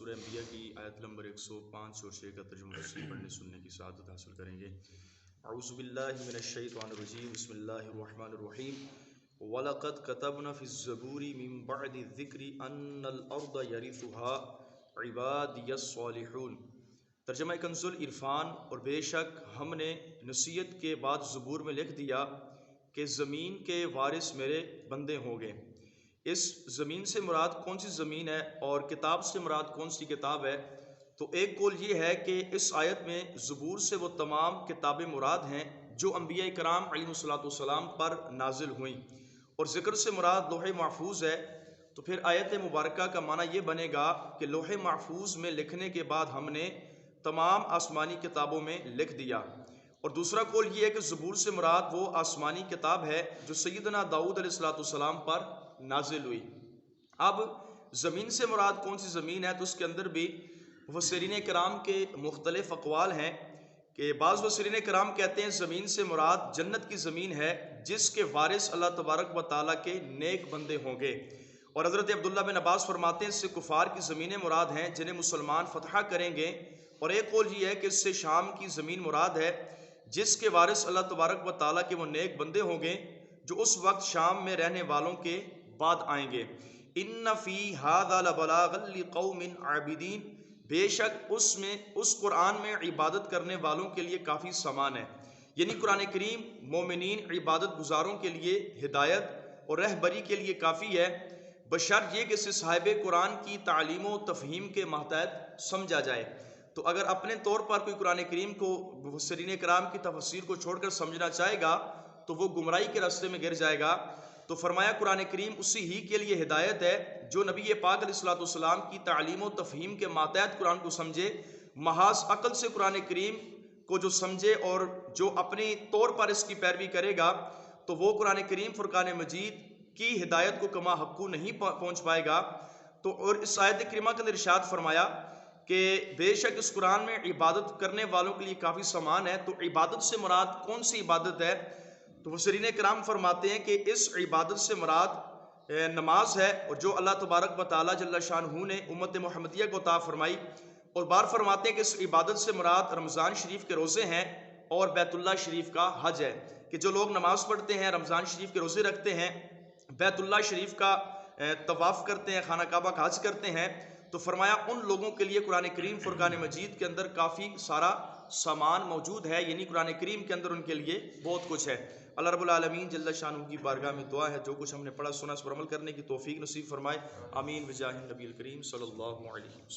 سورہ انبیاء کی آیت نمبر 105 اور 6 کا ترجمہ تفسیر پڑھنے سننے کی سعادت حاصل کریں گے۔ اعوذ باللہ من الشیطان الرجیم، بسم اللہ الرحمن الرحیم۔ وَلَقَدْ كَتَبْنَا فِي الزَّبُورِ مِن بَعْدِ الذِّكْرِ أَنَّ الْأَرْضَ يَرِثُهَا عِبَادِيَ الصَّالِحُونَ۔ ترجمہ کنز العرفان، اور بے شک ہم نے نصیحت کے بعد زبور میں لکھ دیا کہ زمین کے وارث میرے بندے ہوں گے۔ اس زمین سے مراد کون سی زمین ہے اور کتاب سے مراد کون سی کتاب ہے؟ تو ایک قول یہ ہے کہ اس آیت میں زبور سے وہ تمام کتابیں مراد ہیں جو انبیاء کرام علیہ السلام پر نازل ہوئیں، اور ذکر سے مراد لوح محفوظ ہے۔ تو پھر آیت مبارکہ کا معنی یہ بنے گا کہ لوح محفوظ میں لکھنے کے بعد ہم نے تمام آسمانی کتابوں میں لکھ دیا۔ اور دوسرا قول یہ ہے کہ زبور سے مراد وہ آسمانی کتاب ہے جو سیدنا داؤد علیہ السلام پر نازل ہوئی۔ اب زمین سے مراد کون سی زمین ہے؟ تو اس کے اندر بھی مفسرین کرام کے مختلف اقوال ہیں کہ بعض مفسرین کرام کہتے ہیں زمین سے مراد جنت کی زمین ہے جس کے وارث اللہ تبارک و تعالیٰ کے نیک بندے ہوں گے، اور حضرت عبداللہ بن عباس فرماتے ہیں اس سے کفار کی زمینیں مراد ہیں جنہیں مسلمان فتح کریں گے، اور ایک قول یہ ہے کہ اس سے شام کی زمین مراد ہے جس کے وارث اللہ تبارک و تعالیٰ کے وہ نیک بندے ہوں گے جو اس وقت شام میں رہنے والوں کے بعد آئیں گے۔ ان فی ھذا لبلاغا لقوم عابدین، بے شک اس قرآن میں عبادت کرنے والوں کے لیے کافی سامان ہے، یعنی قرآن کریم مومنین عبادت گزاروں کے لیے ہدایت اور رہبری کے لیے کافی ہے، بشرط یہ کہ اسے صاحب قرآن کی تعلیم و تفہیم کے ماتحت سمجھا جائے۔ تو اگر اپنے طور پر کوئی قرآن کریم کو مفسرین کرام کی تفسیر کو چھوڑ کر سمجھنا چاہے گا تو وہ گمراہی کے راستے میں گر جائے گا۔ تو فرمایا قرآن کریم اسی ہی کے لیے ہدایت ہے جو نبی پاک علیہ السلام کی تعلیم و تفہیم کے ماتحت قرآن کو سمجھے، محض عقل سے قرآن کریم کو جو سمجھے اور جو اپنے طور پر اس کی پیروی کرے گا تو وہ قرآن کریم فرقان مجید کی ہدایت کو کما حقو نہیں پہنچ پائے گا۔ تو اور اس آیت کریمہ کے اندر ارشاد فرمایا کہ بے شک اس قرآن میں عبادت کرنے والوں کے لیے کافی سامان ہے۔ تو عبادت سے مراد کون سی عبادت ہے؟ تو مفسرین کرام فرماتے ہیں کہ اس عبادت سے مراد نماز ہے، اور جو اللہ تبارک و تعالیٰ جل شانہ نے امت محمدیہ کو عطا فرمائی، اور بار فرماتے ہیں کہ اس عبادت سے مراد رمضان شریف کے روزے ہیں اور بیت اللہ شریف کا حج ہے، کہ جو لوگ نماز پڑھتے ہیں، رمضان شریف کے روزے رکھتے ہیں، بیت اللہ شریف کا طواف کرتے ہیں، خانہ کعبہ کا حج کرتے ہیں، تو فرمایا ان لوگوں کے لیے قرآن کریم فرقان مجید کے اندر کافی سارا سامان موجود ہے، یعنی قرآن کریم کے اندر ان کے لیے بہت کچھ ہے۔ اللہ رب العالمین جل شانہ کی بارگاہ میں دعا ہے جو کچھ ہم نے پڑھا سنا اس پر عمل کرنے کی توفیق نصیب فرمائے، آمین بجاہ النبی الکریم صلی اللہ علیہ وسلم۔